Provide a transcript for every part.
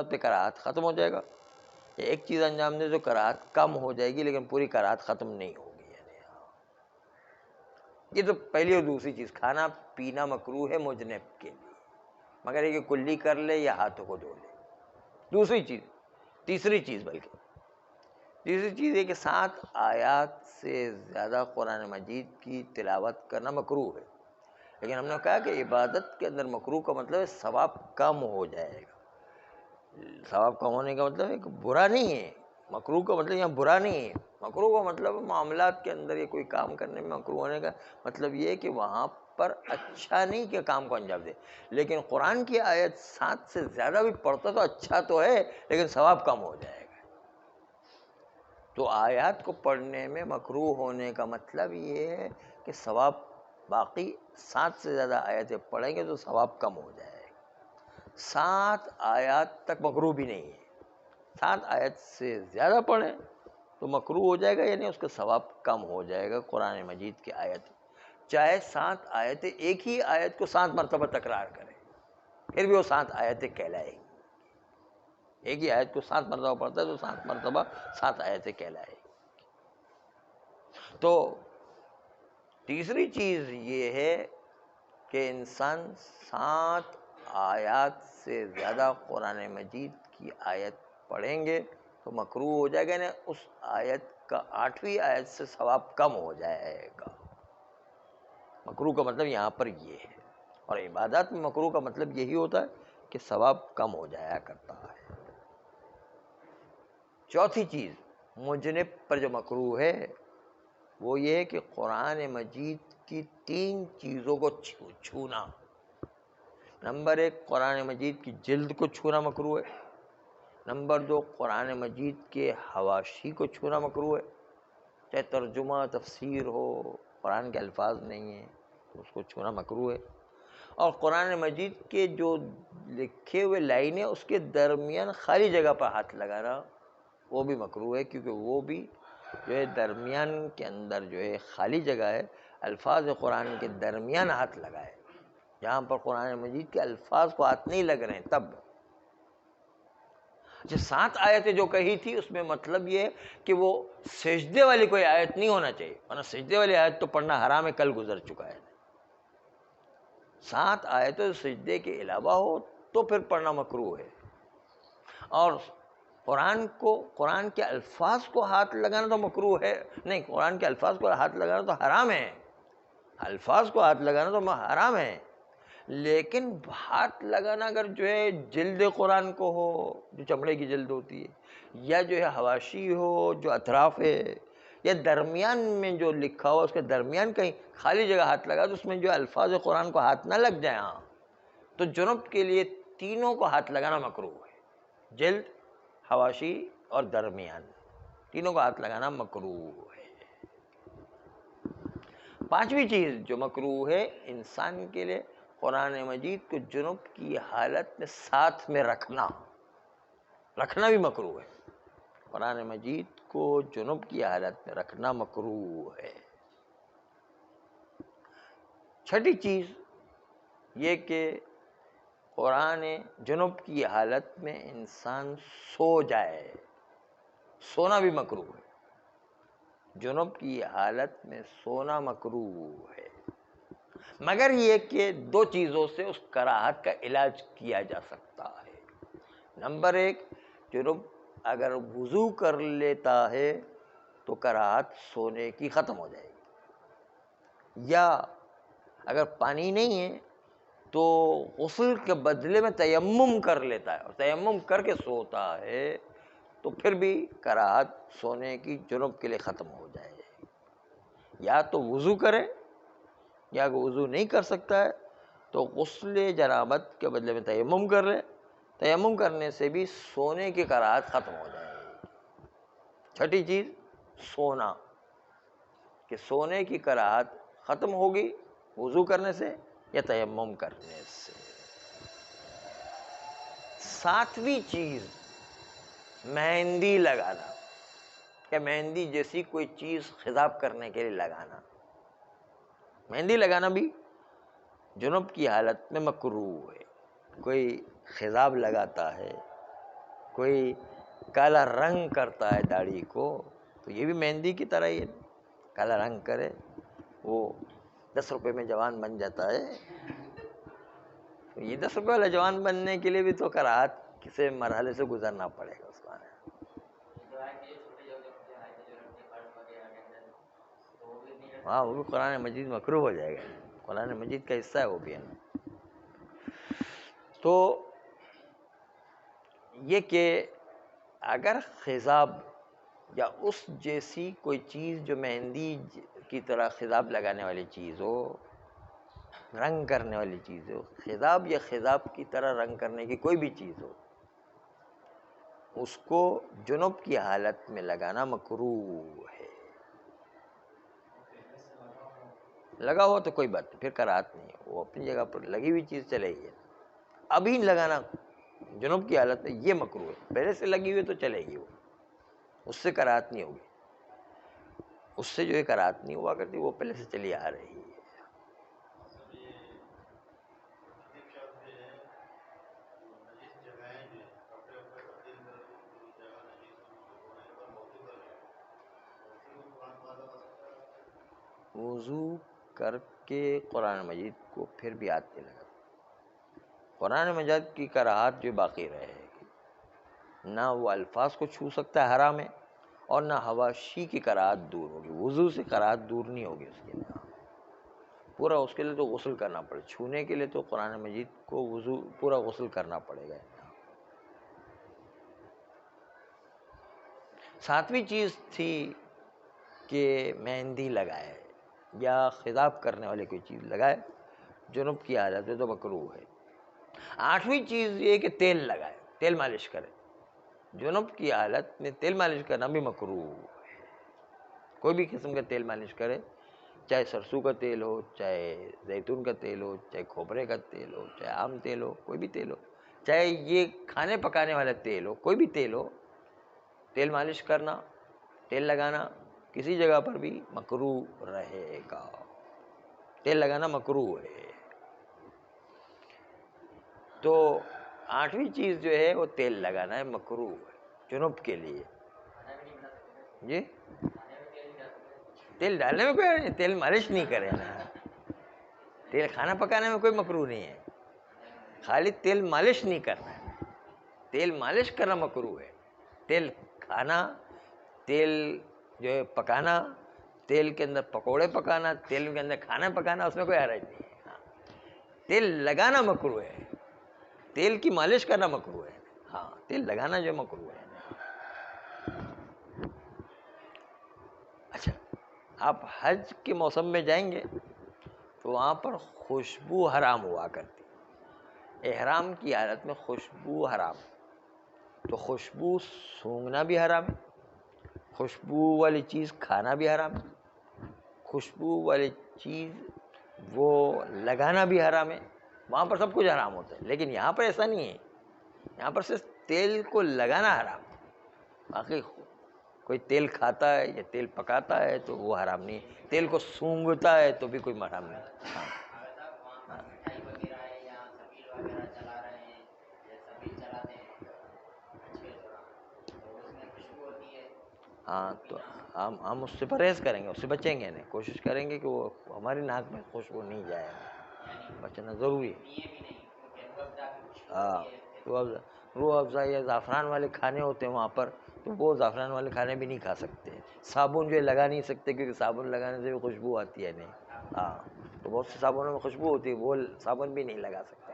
صورت پہ کراہت ختم ہو جائے گا. ایک چیز انجام دے تو کراہت کم ہو جائے گی لیکن پوری کراہت ختم نہیں ہوگی. یہ تو پہلی اور دوسری چیز. کھانا پینا مکروہ ہے مجنب کے لیے، مگر یہ کہ کلی کر لے یا ہاتھوں کو دھو لے. دوسری چیز، تیسری چیز یہ کہ 7 آیات سے زیادہ قرآن مجید کی تلاوت کرنا مکروہ ہے. لیکن ہم نے کہا کہ عبادت کے اندر مکروہ کا مطلب ہے ثواب کم ہو جائے گا. ثواب کم ہونے کا مطلب ہے کہ برا نہیں ہے. مکروہ کا مطلب یہاں برا نہیں ہے. مکروہ کا مطلب معاملات کے اندر یہ کوئی کام کرنے میں مکروہ ہونے کا مطلب یہ ہے کہ وہاں پر اچھا نہیں کہ کام کو انجام دے. لیکن قرآن کی آیت 7 سے زیادہ بھی پڑھتا تو اچھا تو ہے لیکن ثواب کم ہو جائے گا. تو آیات کو پڑھنے میں مکروہ ہونے کا مطلب یہ ہے کہ ثواب باقی 7 سے زیادہ آیتیں پڑھیں گے تو ثواب کم ہو جائے گا. 7 آیات تک مکروہ بھی نہیں ہے. 7 آیت سے زیادہ پڑھیں تو مکروہ ہو جائے گا، یعنی اس کا ثواب کم ہو جائے گا. قرآن مجید کی آیت چاہے 7 آیتیں ایک ہی آیت کو 7 مرتبہ تکرار کریں پھر بھی وہ 7 آیتیں کہلائیں گی. ایک ہی آیت کو 7 مرتبہ پڑھتا ہے تو 7 مرتبہ 7 آیتیں کہلائیں گی. تو تیسری چیز یہ ہے کہ انسان 7 آیات سے زیادہ قرآن مجید کی آیت پڑھیں گے تو مکروہ ہو جائے گا، یعنی اس آیت کا 8ویں آیت سے ثواب کم ہو جائے گا. مکروہ کا مطلب یہاں پر یہ ہے. اور عبادات میں مکروہ کا مطلب یہی ہوتا ہے کہ ثواب کم ہو جایا کرتا ہے. چوتھی چیز مجنب پر جو مکروہ ہے وہ یہ ہے کہ قرآن مجید کی 3 چیزوں کو چھونا. نمبر 1 قرآن مجید کی جلد کو چھونا مکروہ ہے. نمبر 2 قرآن مجید کے حواشی کو چھونا مکروہ ہے. چاہے ترجمہ تفسیر ہو، قرآن کے الفاظ نہیں ہیں تو اس کو چھونا مکروہ ہے. اور قرآن مجید کے جو لکھے ہوئے لائنیں اس کے درمیان خالی جگہ پر ہاتھ لگانا وہ بھی مکروہ ہے، کیونکہ وہ بھی جو ہے درمیان کے اندر جو ہے خالی جگہ ہے. الفاظ قرآن کے درمیان ہاتھ لگائے، جہاں پر قرآن مجید کے الفاظ کو ہاتھ نہیں لگ رہے ہیں تب. جو 7 آیتیں جو کہی تھی اس میں مطلب یہ ہے کہ وہ سجدے والی کوئی آیت نہیں ہونا چاہیے، ورنہ سجدے والی آیت تو پڑھنا حرام ہے، کل گزر چکا ہے. 7 آیتیں سجدے کے علاوہ ہو تو پھر پڑھنا مکروہ ہے. اور قرآن کے الفاظ کو ہاتھ لگانا تو مکروہ ہے نہیں، قرآن کے الفاظ کو ہاتھ لگانا تو حرام ہے. الفاظ کو ہاتھ لگانا تو حرام ہے، لیکن ہاتھ لگانا اگر جو ہے جلد قرآن کو ہو جو چمڑے کی جلد ہوتی ہے، یا جو ہے حواشی ہو جو اطراف ہے، یا درمیان میں جو لکھا ہو اس کے درمیان کہیں خالی جگہ ہاتھ لگا تو اس میں جو الفاظ قرآن کو ہاتھ نہ لگ جائے، ہاں تو جنب کے لیے تینوں کو ہاتھ لگانا مکروہ ہے. جلد، حواشی اور درمیان، تینوں کو ہاتھ لگانا مکروہ ہے. 5ویں چیز جو مکروہ ہے انسان کے لیے، قرآن مجید کو جنب کی حالت میں ساتھ میں رکھنا بھی مکروہ ہے. قرآن مجید کو جنب کی حالت میں رکھنا مکروہ ہے. 6ٹھی چیز یہ کہ قرآن جنب کی حالت میں انسان سو جائے، سونا بھی مکروہ ہے. جنب کی حالت میں سونا مکروہ ہے، مگر یہ کہ 2 چیزوں سے اس کراہت کا علاج کیا جا سکتا ہے. نمبر 1 جنب اگر وضو کر لیتا ہے تو کراہت سونے کی ختم ہو جائے گی، یا اگر پانی نہیں ہے تو غسل کے بدلے میں تیمم کر لیتا ہے اور تیمم کر کے سوتا ہے تو پھر بھی کراہت سونے کی جنب کے لیے ختم ہو جائے گی. یا تو وضو کرے، یا اگر وضو نہیں کر سکتا ہے تو غسل جنابت کے بدلے میں تیمم کر لے. تیمم کرنے سے بھی سونے کی کراہت ختم ہو جائے گی. 6ٹھی چیز سونا، کہ سونے کی کراہت ختم ہوگی وضو کرنے سے یا تیمم کرنے سے. 7ویں چیز مہندی لگانا، کہ مہندی جیسی کوئی چیز خضاب کرنے کے لیے لگانا. مہندی لگانا بھی جنب کی حالت میں مکروہ ہے. کوئی خضاب لگاتا ہے کوئی کالا رنگ کرتا ہے داڑھی کو، تو یہ بھی مہندی کی طرح ہی ہے، کالا رنگ کرے، وہ 10 روپے میں جوان بن جاتا ہے. تو یہ 10 روپے والا جوان بننے کے لیے بھی تو کراہت سے مرحلے سے گزرنا پڑے گا اس کو. ہاں وہ بھی قرآن مجید مکروہ ہو جائے گا، قرآن مجید کا حصہ ہے وہ بھی ہے نا. تو یہ کہ اگر خضاب یا اس جیسی کوئی چیز جو مہندی کی طرح خضاب لگانے والی چیز ہو، رنگ کرنے والی چیز ہو، خضاب یا خضاب کی طرح رنگ کرنے کی کوئی بھی چیز ہو، اس کو جنب کی حالت میں لگانا مکروہ ہے. لگا ہوا تو کوئی بات نہیں، پھر کراہت نہیں ہے، وہ اپنی جگہ پر لگی ہوئی چیز چلے گی. ابھی لگانا جنوب کی حالت میں یہ مکروہ ہے، پہلے سے لگی ہوئی تو چلے گی، وہ اس سے کراہت نہیں ہوگی. اس سے جو ہے کراہت نہیں ہوا کرتی، وہ پہلے سے چلی آ رہی ہے. وضو کر کے قرآن مجید کو پھر بھی ہاتھ نہیں لگا. قرآن مجید کی کراہت جو باقی رہے گی، نہ وہ الفاظ کو چھو سکتا ہے حرام ہے، اور نہ حواشی کی کراہت دور ہوگی. وضو سے کراہت دور نہیں ہوگی اس کے لیے. پورا اس کے لیے تو غسل کرنا پڑے، چھونے کے لیے تو قرآن مجید کو وضو پورا غسل کرنا پڑے گا. 7ویں چیز تھی کہ مہندی لگائے یا خضاب کرنے والے کوئی چیز لگائے جنب کی حالت ہے تو مکروہ ہے. 8ویں چیز یہ کہ تیل لگائے، تیل مالش کرے. جنب کی حالت میں تیل مالش کرنا بھی مکروہ ہے. کوئی بھی قسم کا تیل مالش کرے، چاہے سرسوں کا تیل ہو، چاہے زیتون کا تیل ہو، چاہے کھوپرے کا تیل ہو، چاہے عام تیل ہو، کوئی بھی تیل ہو، چاہے یہ کھانے پکانے والا تیل ہو، کوئی بھی تیل ہو، تیل مالش کرنا، تیل لگانا کسی جگہ پر بھی مکروہ رہے گا. تیل لگانا مکروہ ہے. تو 8ویں چیز جو ہے وہ تیل لگانا ہے، مکروہ ہے جنب کے لیے. جی تیل ڈالنے میں کوئی تیل مالش نہیں کرے نا. تیل کھانا پکانے میں کوئی مکروہ نہیں ہے، خالی تیل مالش نہیں کرنا ہے. تیل مالش کرنا مکروہ ہے. تیل کھانا، تیل جو ہے پکانا، تیل کے اندر پکوڑے پکانا، تیل کے اندر کھانا پکانا، اس میں کوئی حرج نہیں ہے. تیل لگانا مکروہ ہے، تیل کی مالش کرنا مکروہ ہے. ہاں تیل لگانا جو مکروہ ہے. اچھا آپ حج کے موسم میں جائیں گے تو وہاں پر خوشبو حرام ہوا کرتی. احرام کی حالت میں خوشبو حرام، تو خوشبو سونگھنا بھی حرام ہے، خوشبو والی چیز کھانا بھی حرام ہے، خوشبو والی چیز وہ لگانا بھی حرام ہے. وہاں پر سب کچھ حرام ہوتا ہے، لیکن یہاں پر ایسا نہیں ہے. یہاں پر صرف تیل کو لگانا حرام ہے. باقی کوئی تیل کھاتا ہے یا تیل پکاتا ہے تو وہ حرام نہیں ہے. تیل کو سونگھتا ہے تو بھی کوئی حرام نہیں. ہاں تو ہم اس سے پرہیز کریں گے، اس سے بچیں گے نہیں، کوشش کریں گے کہ وہ ہماری ناک میں خوشبو نہیں جائے. بچنا ضروری ہے. ہاں روح افزا یا زعفران والے کھانے ہوتے ہیں وہاں پر، تو وہ زعفران والے کھانے بھی نہیں کھا سکتے. صابن جو ہے لگا نہیں سکتے کیونکہ صابن لگانے سے بھی خوشبو آتی ہے نہیں. ہاں تو بہت سے صابنوں میں خوشبو ہوتی ہے، وہ صابن بھی نہیں لگا سکتے.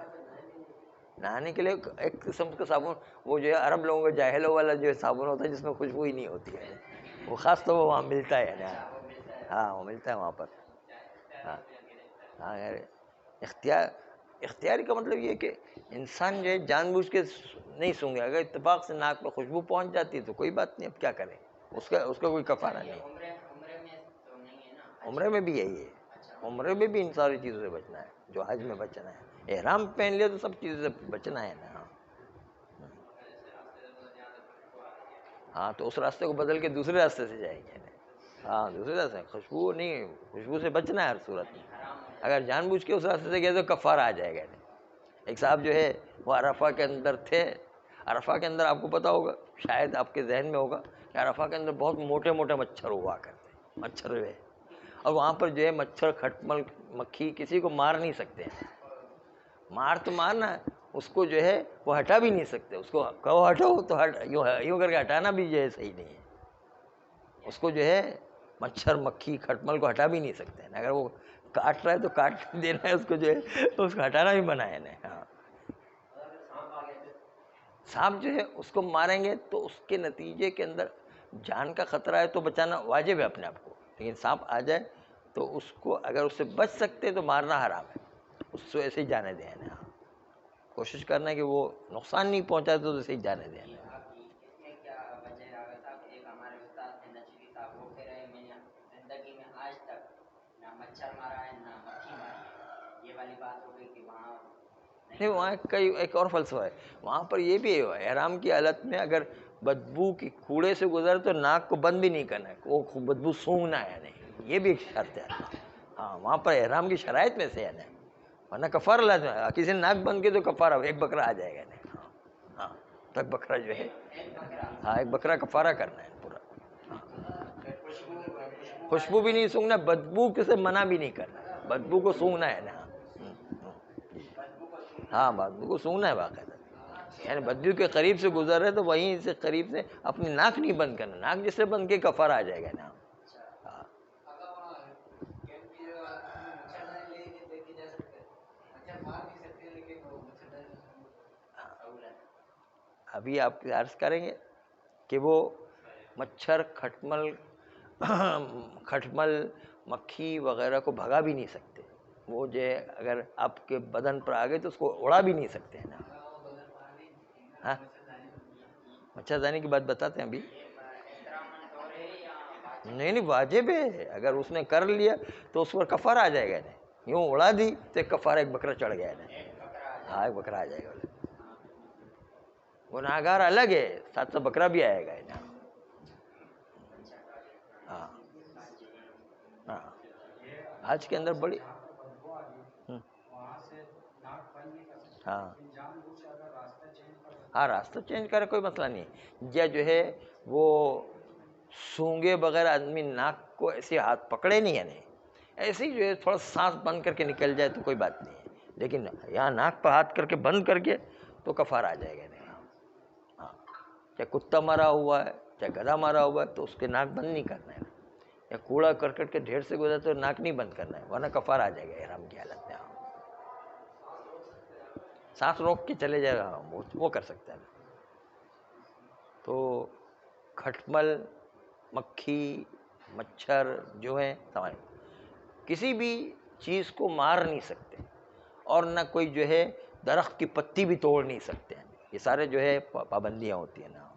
نہانے کے لیے ایک قسم کا صابن، وہ جو ہے عرب لوگوں کا جاہلوں والا جو ہے صابن ہوتا ہے جس میں خوشبو ہی نہیں ہوتی ہے، وہ خاص طور پر وہاں ملتا ہے نا. ہاں وہ ملتا ہے وہاں پر. ہاں ہاں اختیاری کا مطلب یہ ہے کہ انسان جو ہے جان بوجھ کے نہیں سونگے. اگر اتفاق سے ناک میں خوشبو پہنچ جاتی ہے تو کوئی بات نہیں، اب کیا کریں، اس کا کوئی کفارہ نہیں. عمرے میں بھی یہی ہے، عمرے میں بھی ان ساری چیزوں سے بچنا ہے جو حج میں بچنا ہے. احرام پہن لیا تو سب چیزوں سے بچنا ہے نا. ہاں تو اس راستے کو بدل کے دوسرے راستے سے جائیں گے. ہاں دوسرے راستے، خوشبو نہیں، خوشبو سے بچنا ہے ہر صورت میں. اگر جان بوجھ کے اس راستے سے گئے تو کفارہ آ جائے گا. ایک صاحب جو ہے وہ عرفہ کے اندر تھے، عرفہ کے اندر آپ کو پتا ہوگا، شاید آپ کے ذہن میں ہوگا کہ عرفہ کے اندر بہت موٹے موٹے مچھر ہوا کرتے ہیں، مچھر جو ہے، اور وہاں پر جو ہے مچھر کھٹمل مکھی کسی کو مار نہیں سکتے ہیں، مار تو مارنا ہے، اس کو جو ہے وہ ہٹا بھی نہیں سکتے، اس کو کہو ہٹو تو یوں کر کے ہٹانا بھی جو ہے صحیح نہیں ہے، اس کو جو ہے مچھر مکھی کھٹمل کو ہٹا بھی نہیں سکتے ہیں، اگر وہ کاٹ رہا ہے تو کاٹ دینا ہے، اس کو جو ہے اس کو ہٹانا بھی منع ہے نا۔ ہاں، سانپ جو ہے اس کو ماریں گے تو اس کے نتیجے کے اندر جان کا خطرہ ہے تو بچانا واجب ہے اپنے آپ کو، لیکن سانپ آ جائے تو اس کو اگر اس سے بچ سکتے تو مارنا حرام ہے، اس سے ایسے ہی جانے دیں نا، کوشش کرنا ہے کہ وہ نقصان نہیں پہنچاتے تو اسے ہی جانے دیں۔ نہیں، وہاں کئی ایک اور فلسفہ ہے، وہاں پر یہ بھی ہے احرام کی حالت میں اگر بدبو کی کوڑے سے گزر تو ناک کو بند بھی نہیں کرنا ہے، وہ بدبو سونگھنا ہے نہیں، یہ بھی ایک شرط ہے۔ ہاں، وہاں پر احرام کی شرائط میں سے ہے نا، ورنہ کفارہ لازم ہے، کسی نے ناک بند کے تو کفارہ ایک بکرا آ جائے گا نا۔ ہاں، تو ایک بکرا جو ہے، ہاں ایک بکرا کفارہ کرنا ہے پورا۔ خوشبو بھی نہیں سونگھنا، بدبو سے منع بھی نہیں کرنا، بدبو کو سونگھنا ہے نا۔ ہاں، بدبو کو سونگھنا ہے باقاعدہ، یعنی بدبو کے قریب سے گزر رہے تو وہیں سے قریب سے اپنی ناک نہیں بند کرنا، ناک جس سے بند کے کفارہ آ جائے گا نا۔ ابھی آپ عرض کریں گے کہ وہ مچھر کھٹمل مکھی وغیرہ کو بھگا بھی نہیں سکتے، وہ جو ہے اگر آپ کے بدن پر آ گئے تو اس کو اڑا بھی نہیں سکتے ہیں نا۔ ہاں، مچھردانی کی بات بتاتے ہیں ابھی، نہیں واجب ہے، اگر اس نے کر لیا تو اس پر کفارہ آ جائے گا نا، یوں اڑا دی تو ایک کفارہ ایک بکرا چڑھ گیا نا۔ ہاں، ایک بکرا آ جائے گا، گناہگار الگ ہے، ساتھ ساتھ بکرا بھی آئے گا نا۔ ہاں ہاں، آج کے اندر بڑی ہاں ہاں راستہ چینج کرے کوئی مسئلہ نہیں، یا جو ہے وہ سونگے بغیر آدمی ناک کو ایسے ہاتھ پکڑے نہیں ہے، نہیں ایسے ہی جو ہے تھوڑا سانس بند کر کے نکل جائے تو کوئی بات نہیں ہے، لیکن یہاں ناک پہ ہاتھ کر کے بند کر کے تو کفارہ آ جائے گا نہیں۔ ہاں، چاہے کتا مارا ہوا ہے چاہے گدھا مارا ہوا ہے تو اس کے ناک بند نہیں کرنا ہے، یا کوڑا کرکٹ کے ڈھیر سے گزرے تو ناک نہیں بند کرنا ہے، ورنہ کفارہ آ جائے گا احرام کی حالت میں۔ سانس روک کے چلے جائے گا، وہ کر سکتا ہے۔ تو کھٹمل مکھی مچھر جو ہیں کسی بھی چیز کو مار نہیں سکتے، اور نہ کوئی جو ہے درخت کی پتی بھی توڑ نہیں سکتے ہیں، یہ سارے جو ہے پابندیاں ہوتی ہیں نا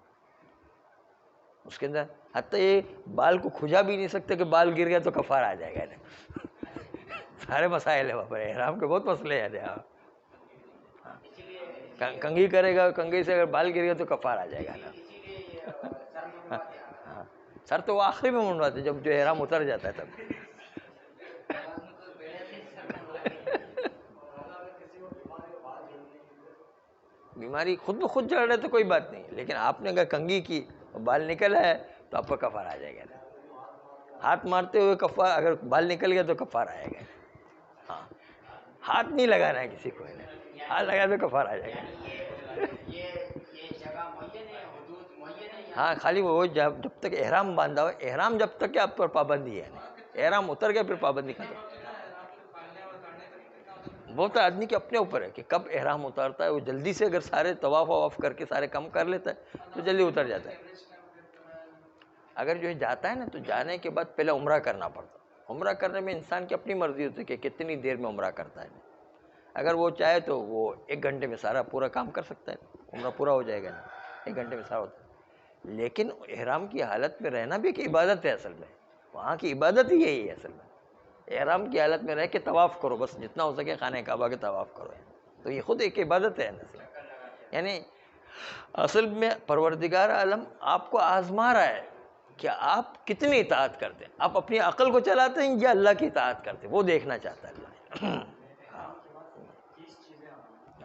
اس کے اندر، حتیٰ یہ بال کو کھجا بھی نہیں سکتے کہ بال گر گیا تو کفارہ آ جائے گا نا، سارے مسائل ہیں وہاں پر، احرام کے بہت مسئلے ہیں نا۔ کنگھی کرے گا، کنگھی سے اگر بال گر گیا تو کفارہ آ جائے گا نا۔ ہاں، سر تو وہ آخری میں منڈواتے جب جو احرام اتر جاتا ہے تب۔ بیماری خود بخود جڑ رہے تو کوئی بات نہیں، لیکن آپ نے اگر کنگھی کی بال نکل آئے تو آپ کا کفارہ آ جائے گا نا۔ ہاتھ مارتے ہوئے کفارہ، اگر بال نکل گیا تو کفارہ آئے گا۔ ہاں، ہاتھ نہیں لگانا ہے کسی کو، ہاتھ لگا تو کفارہ آ جائے گا۔ ہاں، خالی وہ جب تک احرام باندھا ہو، احرام جب تک کہ آپ پر پابندی ہے، احرام اتر گیا پھر پابندی ختم۔ وہ تو آدمی کے اپنے اوپر ہے کہ کب احرام اتارتا ہے، وہ جلدی سے اگر سارے طواف واف کر کے سارے کم کر لیتا ہے تو جلدی اتر جاتا ہے۔ اگر جو ہے جاتا ہے نا تو جانے کے بعد پہلے عمرہ کرنا پڑتا ہے، عمرہ کرنے میں انسان کی اپنی مرضی ہوتی ہے کہ کتنی دیر میں عمرہ کرتا ہے، اگر وہ چاہے تو وہ 1 گھنٹے میں سارا پورا کام کر سکتا ہے، عمرہ پورا ہو جائے گا نا، 1 گھنٹے میں سارا ہوتا ہے۔ لیکن احرام کی حالت میں رہنا بھی ایک عبادت ہے، اصل میں وہاں کی عبادت ہی یہی ہے، اصل میں احرام کی حالت میں رہ کے طواف کرو، بس جتنا ہو سکے خانہ کعبہ کے طواف کرو، تو یہ خود ایک عبادت ہے، یعنی اصل میں پروردگار عالم آپ کو آزما رہا ہے کہ آپ کتنی اطاعت کرتے ہیں، آپ اپنی عقل کو چلاتے ہیں یا اللہ کی اطاعت کرتے ہیں، وہ دیکھنا چاہتا ہے اللہ۔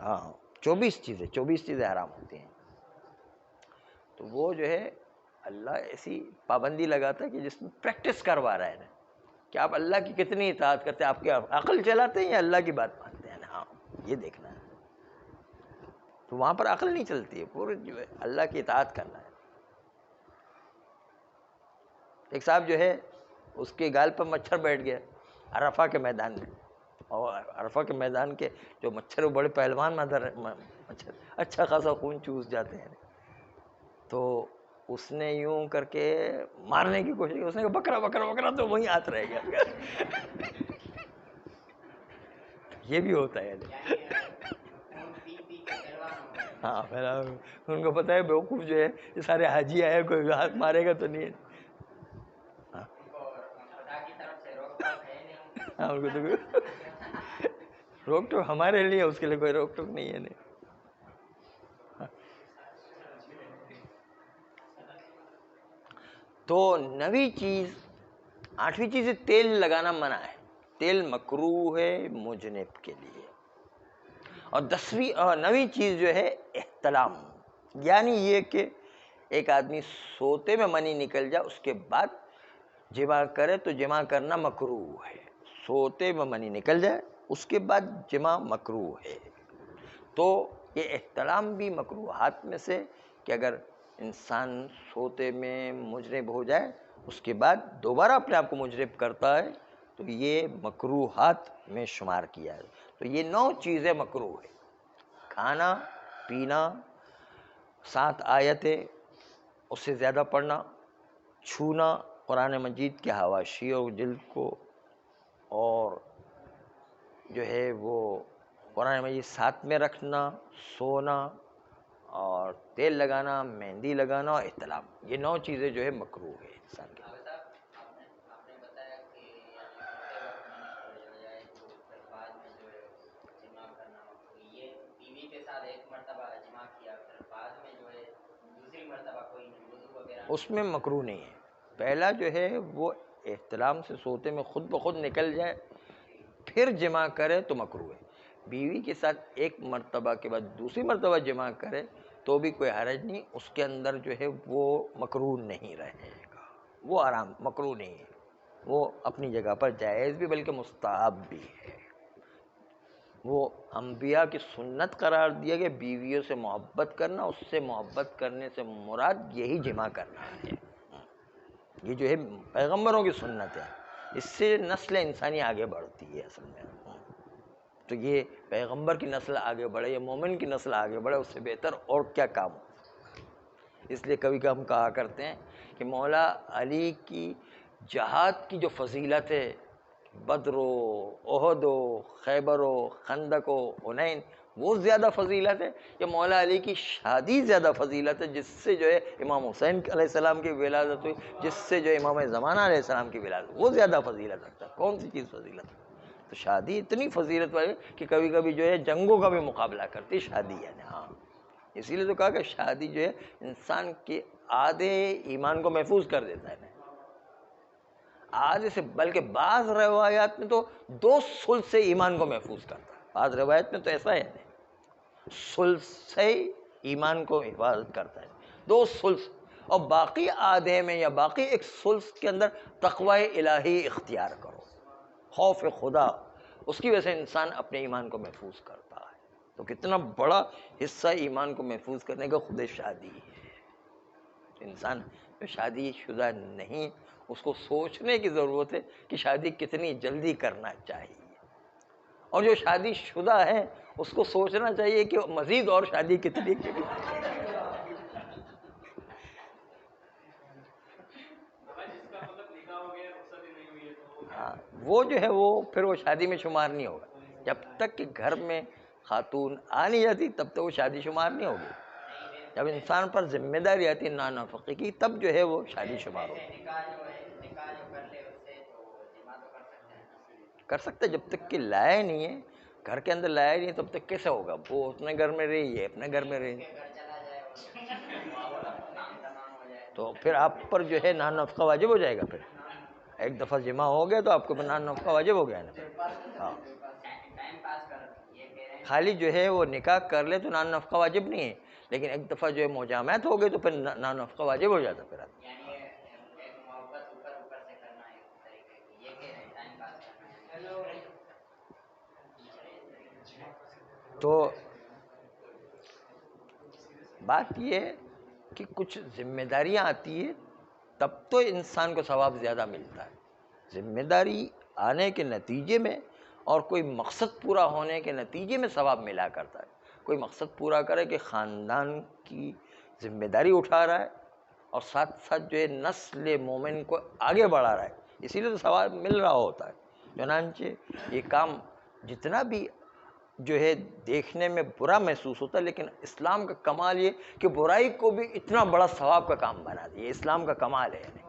ہاں 24 چیزیں حرام ہوتی ہیں، تو وہ جو ہے اللہ ایسی پابندی لگاتا ہے کہ جس میں پریکٹس کروا رہا ہے نا کہ آپ اللہ کی کتنی اطاعت کرتے ہیں، آپ کی عقل چلاتے ہیں یا اللہ کی بات مانتے ہیں نا، ہاں یہ دیکھنا ہے. تو وہاں پر عقل نہیں چلتی ہے، پورے جو ہے اللہ کی اطاعت کرنا ہے. ایک صاحب جو ہے اس کے گال پر مچھر بیٹھ گیا عرفہ کے میدان میں، اور عرفہ کے میدان کے جو مچھر وہ بڑے پہلوان مچھر اچھا خاصا خون چوس جاتے ہیں. تو اس نے یوں کر کے مارنے کی کوشش کی، اس نے کہا بکرا بکرا بکرا، تو وہیں ہاتھ رہ گیا. یہ بھی ہوتا ہے. ہاں پھر ان کو پتا ہے بیوقوف جو ہے یہ سارے حاجی آئے، کوئی ہاتھ مارے گا تو نہیں. ہاں ان کو تو روک ٹوک ہمارے لیے، اس کے لیے کوئی روک ٹوک نہیں ہے. نہیں تو 9ویں چیز، 8ویں چیز تیل لگانا منع ہے، تیل مکروہ ہے مجنب کے لیے. اور 9ویں چیز جو ہے احتلام، یعنی یہ کہ ایک آدمی سوتے میں منی نکل جائے اس کے بعد جماع کرے تو جماع کرنا مکروہ ہے. سوتے میں منی نکل جائے اس کے بعد جماع مکروہ ہے. تو یہ احتلام بھی مکروہات میں سے کہ اگر انسان سوتے میں مجرب ہو جائے اس کے بعد دوبارہ اپنے آپ کو مجرب کرتا ہے تو یہ مکروہات میں شمار کیا ہے. تو یہ 9 چیزیں مکروہ ہے: کھانا پینا، 7 آیتیں اس سے زیادہ پڑھنا، چھونا قرآن مجید کے حواشی اور جلد کو، اور جو ہے وہ قرآن مجید ساتھ میں رکھنا، سونا اور تیل لگانا، مہندی لگانا اور احتلام. یہ 9 چیزیں جو ہے مکروہ ہے انسان کے. اس میں مکروہ نہیں ہے. پہلا جو ہے وہ احتلام سے سوتے میں خود بخود نکل جائے پھر جماع کرے تو مکروہ ہے. بیوی کے ساتھ ایک مرتبہ کے بعد دوسری مرتبہ جماع کرے تو بھی کوئی حرج نہیں، اس کے اندر جو ہے وہ مکروہ نہیں رہے گا، وہ آرام مکروہ نہیں ہے، وہ اپنی جگہ پر جائز بھی بلکہ مستحب بھی ہے. وہ انبیاء کی سنت قرار دیا گیا بیویوں سے محبت کرنا، اس سے محبت کرنے سے مراد یہی جماع کرنا ہے. یہ جو ہے پیغمبروں کی سنت ہے، اس سے نسل انسانی آگے بڑھتی ہے اصل میں. تو یہ پیغمبر کی نسل آگے بڑھے یا مومن کی نسل آگے بڑھے، اس سے بہتر اور کیا کام ہو. اس لیے کبھی ہم کہا کرتے ہیں کہ مولا علی کی جہاد کی جو فضیلت ہے، بدر و احد و خیبر و خندق و حنین، وہ زیادہ فضیلت ہے یا مولا علی کی شادی زیادہ فضیلت ہے جس سے جو ہے امام حسین علیہ السلام کی ولادت ہوئی، جس سے جو ہے امام زمانہ علیہ السلام کی ولادت، وہ زیادہ فضیلت رکھتا ہے؟ کون سی چیز فضیلت ہے؟ تو شادی اتنی فضیلت والی کہ کبھی کبھی جو ہے جنگوں کا بھی مقابلہ کرتی شادی. یعنی ہاں اسی لیے تو کہا کہ شادی جو ہے انسان کے آدھے ایمان کو محفوظ کر دیتا ہے، آدھے سے، بلکہ بعض روایات میں تو 2 ثلث سے ایمان کو محفوظ کرتا ہے. بعض روایت میں تو ایسا ہے ثلث سے ایمان کو حفاظت کرتا ہے، 2 ثلث، اور باقی آدھے میں یا باقی 1 ثلث کے اندر تقوی الہی اختیار کرو، خوف خدا، اس کی وجہ سے انسان اپنے ایمان کو محفوظ کرتا ہے. تو کتنا بڑا حصہ ایمان کو محفوظ کرنے کا خود شادی ہے. انسان جو شادی شدہ نہیں، اس کو سوچنے کی ضرورت ہے کہ شادی کتنی جلدی کرنا چاہیے، اور جو شادی شدہ ہے اس کو سوچنا چاہیے کہ مزید اور شادی کتنی ہاں وہ جو ہے وہ پھر وہ شادی میں شمار نہیں ہوگا. جب تک کہ گھر میں خاتون آ نہیں جاتی تب تک وہ شادی شمار نہیں ہوگی. جب انسان پر ذمہ داری آتی ہے نانفقے کی تب جو ہے وہ شادی شمار ہوگی. کر سکتے جب تک کہ لائے نہیں ہے، گھر کے اندر لایا نہیں تب تک کیسے ہوگا؟ وہ اپنے گھر میں رہی ہے، اپنے گھر میں رہی، تو پھر آپ پر جو ہے نان نفقہ واجب ہو جائے گا. پھر ایک دفعہ جمع ہو گیا تو آپ کو نان نفقہ واجب ہو گیا نا. ہاں خالی جو ہے وہ نکاح کر لے تو نان نفقہ واجب نہیں ہے، لیکن ایک دفعہ جو ہے موجامعت ہو گئی تو پھر نفقہ واجب ہو جاتا پھر آدمی. تو بات یہ ہے کہ کچھ ذمہ داریاں آتی ہے تب تو انسان کو ثواب زیادہ ملتا ہے. ذمہ داری آنے کے نتیجے میں اور کوئی مقصد پورا ہونے کے نتیجے میں ثواب ملا کرتا ہے. کوئی مقصد پورا کرے کہ خاندان کی ذمہ داری اٹھا رہا ہے اور ساتھ ساتھ جو ہے نسل مومن کو آگے بڑھا رہا ہے, اسی لیے تو ثواب مل رہا ہوتا ہے. چنانچہ یہ کام جتنا بھی جو ہے دیکھنے میں برا محسوس ہوتا ہے, لیکن اسلام کا کمال یہ کہ برائی کو بھی اتنا بڑا ثواب کا کام بنا دیا. اسلام کا کمال ہے. یعنی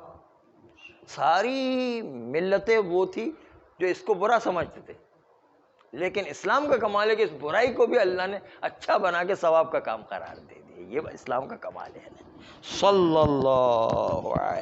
ساری ملتیں وہ تھی جو اس کو برا سمجھتے تھے, لیکن اسلام کا کمال ہے کہ اس برائی کو بھی اللہ نے اچھا بنا کے ثواب کا کام قرار دے دیا. یہ اسلام کا کمال ہے. صلی اللہ علیہ